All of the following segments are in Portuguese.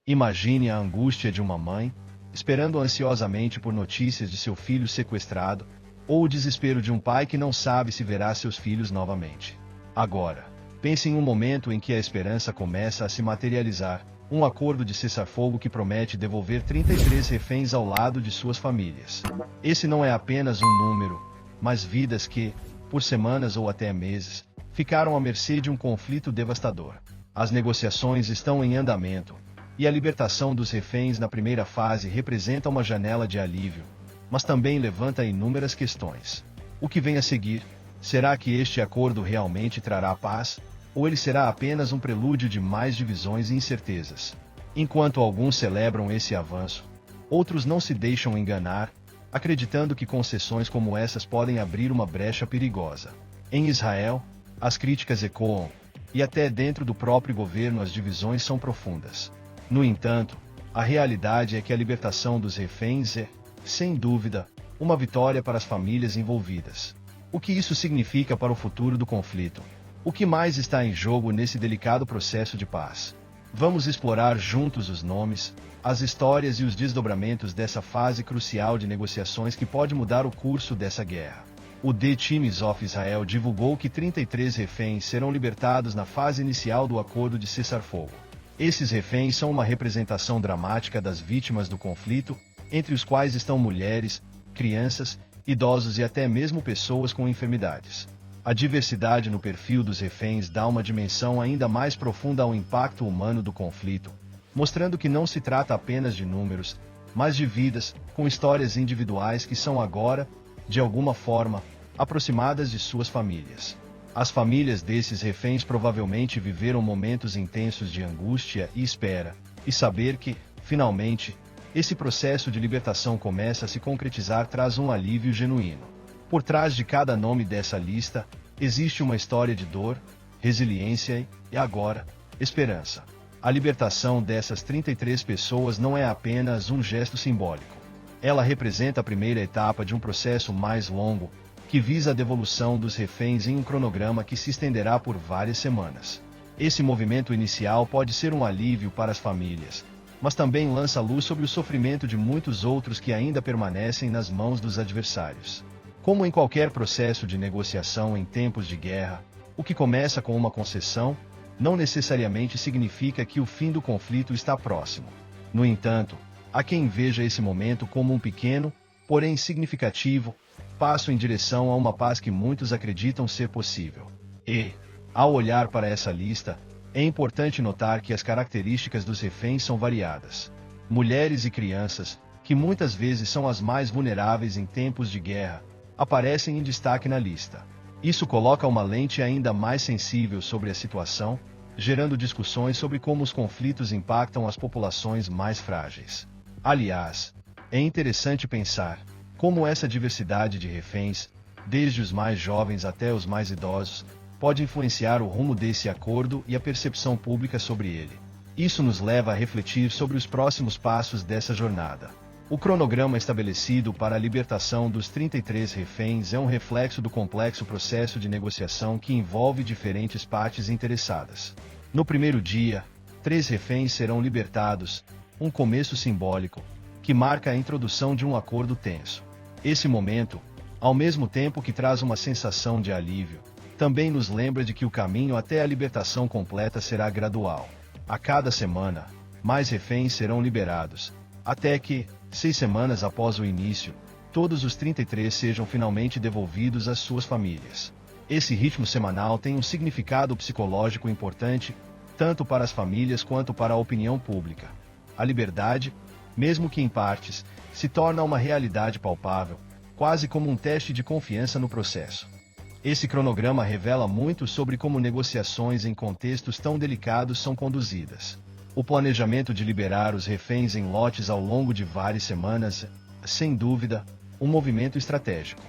Imagine a angústia de uma mãe, esperando ansiosamente por notícias de seu filho sequestrado, ou o desespero de um pai que não sabe se verá seus filhos novamente. Agora, pense em um momento em que a esperança começa a se materializar, um acordo de cessar-fogo que promete devolver 33 reféns ao lado de suas famílias. Esse não é apenas um número, mas vidas que, por semanas ou até meses, ficaram à mercê de um conflito devastador. As negociações estão em andamento, e a libertação dos reféns na primeira fase representa uma janela de alívio, mas também levanta inúmeras questões. O que vem a seguir? Será que este acordo realmente trará paz, ou ele será apenas um prelúdio de mais divisões e incertezas? Enquanto alguns celebram esse avanço, outros não se deixam enganar, acreditando que concessões como essas podem abrir uma brecha perigosa. Em Israel, as críticas ecoam, e até dentro do próprio governo as divisões são profundas. No entanto, a realidade é que a libertação dos reféns é, sem dúvida, uma vitória para as famílias envolvidas. O que isso significa para o futuro do conflito? O que mais está em jogo nesse delicado processo de paz? Vamos explorar juntos os nomes, as histórias e os desdobramentos dessa fase crucial de negociações que pode mudar o curso dessa guerra. O The Times of Israel divulgou que 33 reféns serão libertados na fase inicial do acordo de cessar-fogo. Esses reféns são uma representação dramática das vítimas do conflito, entre os quais estão mulheres, crianças, idosos e até mesmo pessoas com enfermidades. A diversidade no perfil dos reféns dá uma dimensão ainda mais profunda ao impacto humano do conflito, mostrando que não se trata apenas de números, mas de vidas, com histórias individuais que são agora, de alguma forma, aproximadas de suas famílias. As famílias desses reféns provavelmente viveram momentos intensos de angústia e espera, e saber que, finalmente, esse processo de libertação começa a se concretizar traz um alívio genuíno. Por trás de cada nome dessa lista, existe uma história de dor, resiliência e, agora, esperança. A libertação dessas 33 pessoas não é apenas um gesto simbólico. Ela representa a primeira etapa de um processo mais longo, que visa a devolução dos reféns em um cronograma que se estenderá por várias semanas. Esse movimento inicial pode ser um alívio para as famílias, mas também lança luz sobre o sofrimento de muitos outros que ainda permanecem nas mãos dos adversários. Como em qualquer processo de negociação em tempos de guerra, o que começa com uma concessão, não necessariamente significa que o fim do conflito está próximo. No entanto, há quem veja esse momento como um pequeno, porém significativo, passo em direção a uma paz que muitos acreditam ser possível. E, ao olhar para essa lista, é importante notar que as características dos reféns são variadas. Mulheres e crianças, que muitas vezes são as mais vulneráveis em tempos de guerra, aparecem em destaque na lista. Isso coloca uma lente ainda mais sensível sobre a situação, gerando discussões sobre como os conflitos impactam as populações mais frágeis. Aliás, é interessante pensar como essa diversidade de reféns, desde os mais jovens até os mais idosos, pode influenciar o rumo desse acordo e a percepção pública sobre ele. Isso nos leva a refletir sobre os próximos passos dessa jornada. O cronograma estabelecido para a libertação dos 33 reféns é um reflexo do complexo processo de negociação que envolve diferentes partes interessadas. No primeiro dia, 3 reféns serão libertados, um começo simbólico, que marca a introdução de um acordo tenso. Esse momento, ao mesmo tempo que traz uma sensação de alívio, também nos lembra de que o caminho até a libertação completa será gradual. A cada semana, mais reféns serão liberados, até que, 6 semanas após o início, todos os 33 sejam finalmente devolvidos às suas famílias. Esse ritmo semanal tem um significado psicológico importante, tanto para as famílias quanto para a opinião pública. A liberdade, mesmo que em partes, se torna uma realidade palpável, quase como um teste de confiança no processo. Esse cronograma revela muito sobre como negociações em contextos tão delicados são conduzidas. O planejamento de liberar os reféns em lotes ao longo de várias semanas é, sem dúvida, um movimento estratégico.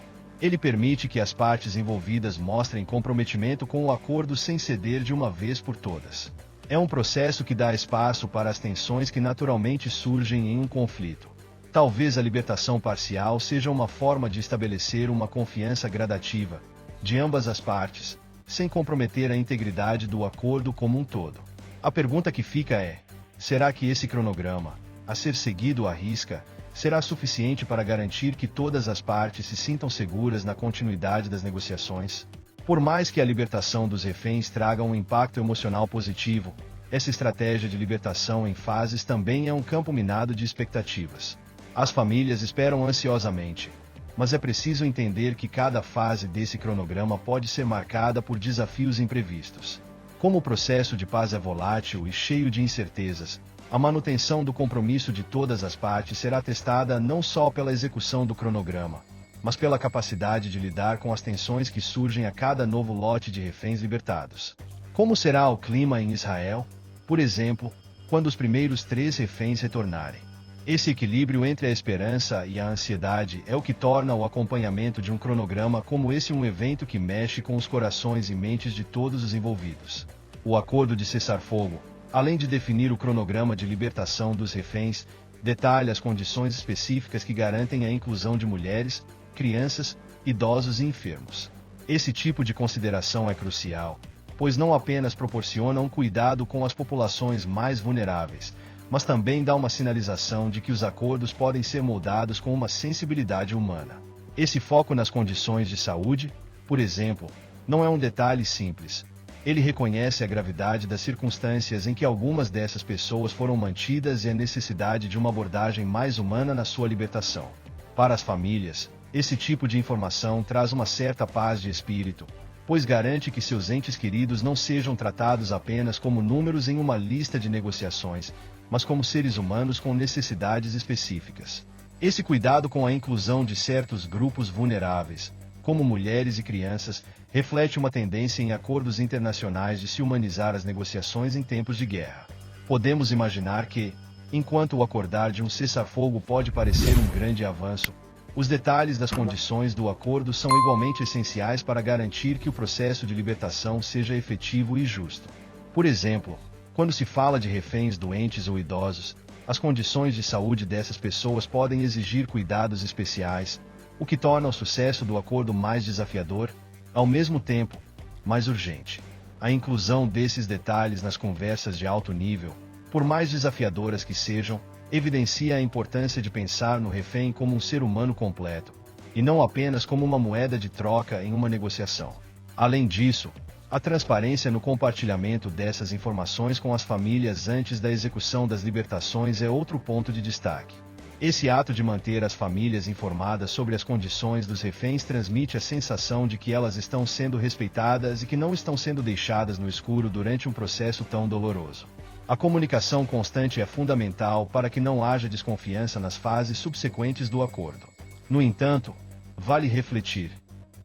Ele permite que as partes envolvidas mostrem comprometimento com o acordo sem ceder de uma vez por todas. É um processo que dá espaço para as tensões que naturalmente surgem em um conflito. Talvez a libertação parcial seja uma forma de estabelecer uma confiança gradativa de ambas as partes, sem comprometer a integridade do acordo como um todo. A pergunta que fica é: Será que esse cronograma, a ser seguido à risca, será suficiente para garantir que todas as partes se sintam seguras na continuidade das negociações? Por mais que a libertação dos reféns traga um impacto emocional positivo, essa estratégia de libertação em fases também é um campo minado de expectativas. As famílias esperam ansiosamente, mas é preciso entender que cada fase desse cronograma pode ser marcada por desafios imprevistos. Como o processo de paz é volátil e cheio de incertezas, a manutenção do compromisso de todas as partes será testada não só pela execução do cronograma, mas pela capacidade de lidar com as tensões que surgem a cada novo lote de reféns libertados. Como será o clima em Israel, por exemplo, quando os primeiros 3 reféns retornarem? Esse equilíbrio entre a esperança e a ansiedade é o que torna o acompanhamento de um cronograma como esse um evento que mexe com os corações e mentes de todos os envolvidos. O acordo de cessar-fogo, além de definir o cronograma de libertação dos reféns, detalha as condições específicas que garantem a inclusão de mulheres, crianças, idosos e enfermos. Esse tipo de consideração é crucial, pois não apenas proporciona um cuidado com as populações mais vulneráveis, mas também dá uma sinalização de que os acordos podem ser moldados com uma sensibilidade humana. Esse foco nas condições de saúde, por exemplo, não é um detalhe simples. Ele reconhece a gravidade das circunstâncias em que algumas dessas pessoas foram mantidas e a necessidade de uma abordagem mais humana na sua libertação. Para as famílias, esse tipo de informação traz uma certa paz de espírito, pois garante que seus entes queridos não sejam tratados apenas como números em uma lista de negociações, mas como seres humanos com necessidades específicas. Esse cuidado com a inclusão de certos grupos vulneráveis, como mulheres e crianças, reflete uma tendência em acordos internacionais de se humanizar as negociações em tempos de guerra. Podemos imaginar que, enquanto o acordar de um cessar-fogo pode parecer um grande avanço, os detalhes das condições do acordo são igualmente essenciais para garantir que o processo de libertação seja efetivo e justo. Por exemplo, quando se fala de reféns doentes ou idosos, as condições de saúde dessas pessoas podem exigir cuidados especiais, o que torna o sucesso do acordo mais desafiador, ao mesmo tempo, mais urgente. A inclusão desses detalhes nas conversas de alto nível, por mais desafiadoras que sejam, evidencia a importância de pensar no refém como um ser humano completo, e não apenas como uma moeda de troca em uma negociação. Além disso, a transparência no compartilhamento dessas informações com as famílias antes da execução das libertações é outro ponto de destaque. Esse ato de manter as famílias informadas sobre as condições dos reféns transmite a sensação de que elas estão sendo respeitadas e que não estão sendo deixadas no escuro durante um processo tão doloroso. A comunicação constante é fundamental para que não haja desconfiança nas fases subsequentes do acordo. No entanto, vale refletir: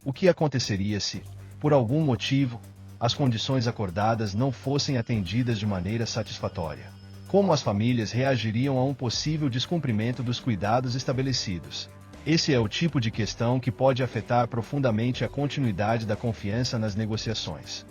o que aconteceria se, por algum motivo, as condições acordadas não fossem atendidas de maneira satisfatória? Como as famílias reagiriam a um possível descumprimento dos cuidados estabelecidos? Esse é o tipo de questão que pode afetar profundamente a continuidade da confiança nas negociações.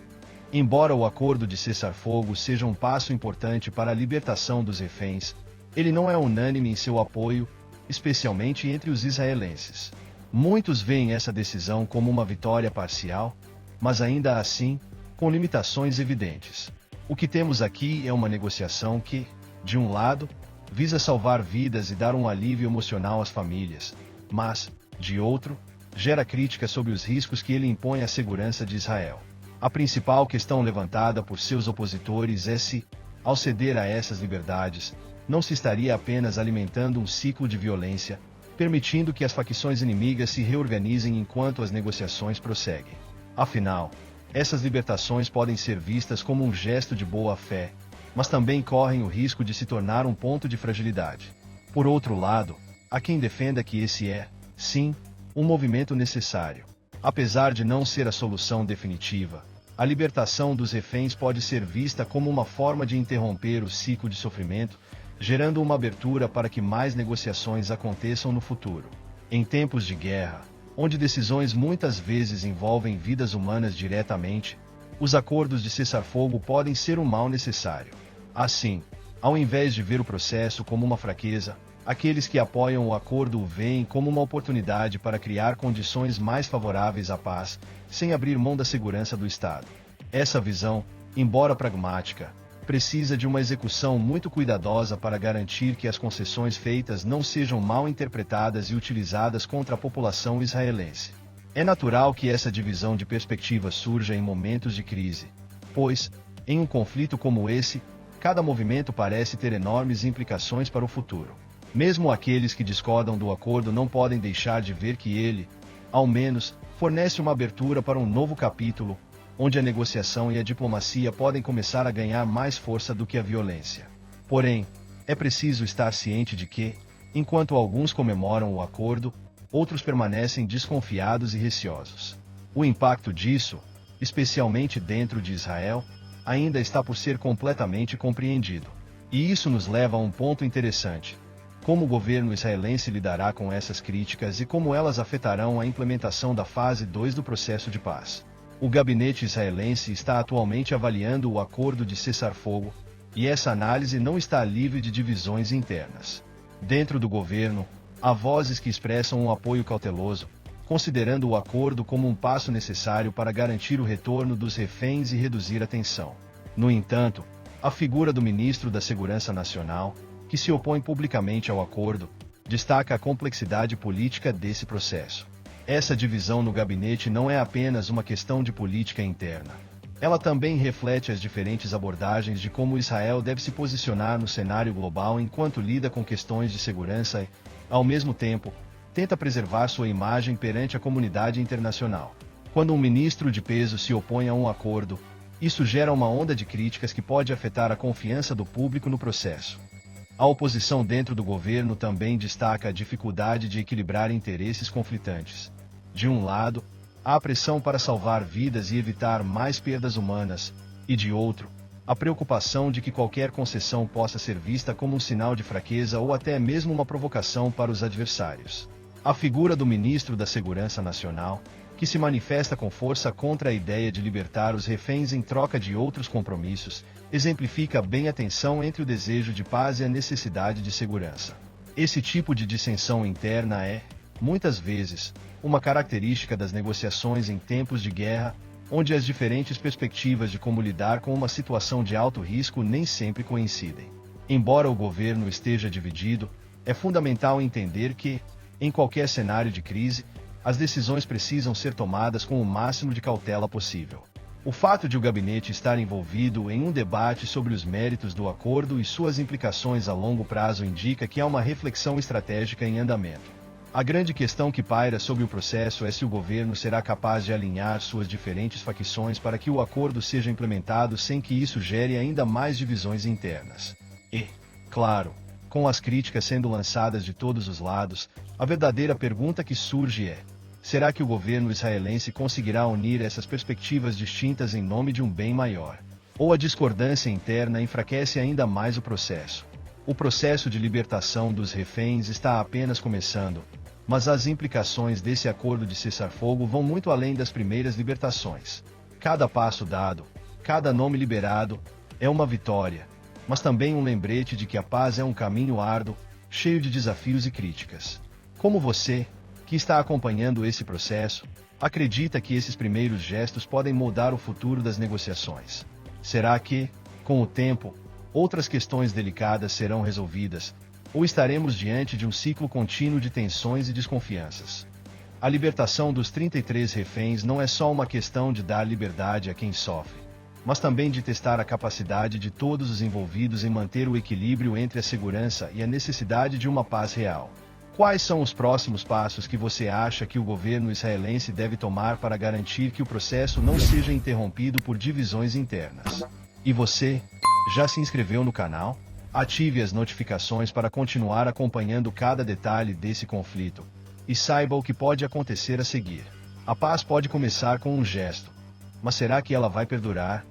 Embora o acordo de cessar-fogo seja um passo importante para a libertação dos reféns, ele não é unânime em seu apoio, especialmente entre os israelenses. Muitos veem essa decisão como uma vitória parcial, mas ainda assim, com limitações evidentes. O que temos aqui é uma negociação que, de um lado, visa salvar vidas e dar um alívio emocional às famílias, mas, de outro, gera críticas sobre os riscos que ele impõe à segurança de Israel. A principal questão levantada por seus opositores é se, ao ceder a essas liberdades, não se estaria apenas alimentando um ciclo de violência, permitindo que as facções inimigas se reorganizem enquanto as negociações prosseguem. Afinal, essas libertações podem ser vistas como um gesto de boa-fé, mas também correm o risco de se tornar um ponto de fragilidade. Por outro lado, há quem defenda que esse é, sim, um movimento necessário. Apesar de não ser a solução definitiva, a libertação dos reféns pode ser vista como uma forma de interromper o ciclo de sofrimento, gerando uma abertura para que mais negociações aconteçam no futuro. Em tempos de guerra, onde decisões muitas vezes envolvem vidas humanas diretamente, os acordos de cessar-fogo podem ser um mal necessário. Assim, ao invés de ver o processo como uma fraqueza, aqueles que apoiam o acordo o veem como uma oportunidade para criar condições mais favoráveis à paz, sem abrir mão da segurança do Estado. Essa visão, embora pragmática, precisa de uma execução muito cuidadosa para garantir que as concessões feitas não sejam mal interpretadas e utilizadas contra a população israelense. É natural que essa divisão de perspectivas surja em momentos de crise, pois, em um conflito como esse, cada movimento parece ter enormes implicações para o futuro. Mesmo aqueles que discordam do acordo não podem deixar de ver que ele, ao menos, fornece uma abertura para um novo capítulo, onde a negociação e a diplomacia podem começar a ganhar mais força do que a violência. Porém, é preciso estar ciente de que, enquanto alguns comemoram o acordo, outros permanecem desconfiados e receosos. O impacto disso, especialmente dentro de Israel, ainda está por ser completamente compreendido. E isso nos leva a um ponto interessante: como o governo israelense lidará com essas críticas e como elas afetarão a implementação da fase 2 do processo de paz. O gabinete israelense está atualmente avaliando o acordo de cessar-fogo, e essa análise não está livre de divisões internas. Dentro do governo, há vozes que expressam um apoio cauteloso, considerando o acordo como um passo necessário para garantir o retorno dos reféns e reduzir a tensão. No entanto, a figura do ministro da Segurança Nacional, que se opõe publicamente ao acordo, destaca a complexidade política desse processo. Essa divisão no gabinete não é apenas uma questão de política interna. Ela também reflete as diferentes abordagens de como Israel deve se posicionar no cenário global enquanto lida com questões de segurança e, ao mesmo tempo, tenta preservar sua imagem perante a comunidade internacional. Quando um ministro de peso se opõe a um acordo, isso gera uma onda de críticas que pode afetar a confiança do público no processo. A oposição dentro do governo também destaca a dificuldade de equilibrar interesses conflitantes. De um lado, há a pressão para salvar vidas e evitar mais perdas humanas, e de outro, a preocupação de que qualquer concessão possa ser vista como um sinal de fraqueza ou até mesmo uma provocação para os adversários. A figura do ministro da Segurança Nacional, que se manifesta com força contra a ideia de libertar os reféns em troca de outros compromissos, exemplifica bem a tensão entre o desejo de paz e a necessidade de segurança. Esse tipo de dissensão interna é, muitas vezes, uma característica das negociações em tempos de guerra, onde as diferentes perspectivas de como lidar com uma situação de alto risco nem sempre coincidem. Embora o governo esteja dividido, é fundamental entender que, em qualquer cenário de crise, as decisões precisam ser tomadas com o máximo de cautela possível. O fato de o gabinete estar envolvido em um debate sobre os méritos do acordo e suas implicações a longo prazo indica que há uma reflexão estratégica em andamento. A grande questão que paira sobre o processo é se o governo será capaz de alinhar suas diferentes facções para que o acordo seja implementado sem que isso gere ainda mais divisões internas. E, claro, com as críticas sendo lançadas de todos os lados, a verdadeira pergunta que surge é: será que o governo israelense conseguirá unir essas perspectivas distintas em nome de um bem maior? Ou a discordância interna enfraquece ainda mais o processo? O processo de libertação dos reféns está apenas começando, mas as implicações desse acordo de cessar-fogo vão muito além das primeiras libertações. Cada passo dado, cada nome liberado, é uma vitória, mas também um lembrete de que a paz é um caminho árduo, cheio de desafios e críticas. Como você, que está acompanhando esse processo, acredita que esses primeiros gestos podem moldar o futuro das negociações? Será que, com o tempo, outras questões delicadas serão resolvidas, ou estaremos diante de um ciclo contínuo de tensões e desconfianças? A libertação dos 33 reféns não é só uma questão de dar liberdade a quem sofre, mas também de testar a capacidade de todos os envolvidos em manter o equilíbrio entre a segurança e a necessidade de uma paz real. Quais são os próximos passos que você acha que o governo israelense deve tomar para garantir que o processo não seja interrompido por divisões internas? E você, já se inscreveu no canal? Ative as notificações para continuar acompanhando cada detalhe desse conflito, e saiba o que pode acontecer a seguir. A paz pode começar com um gesto, mas será que ela vai perdurar?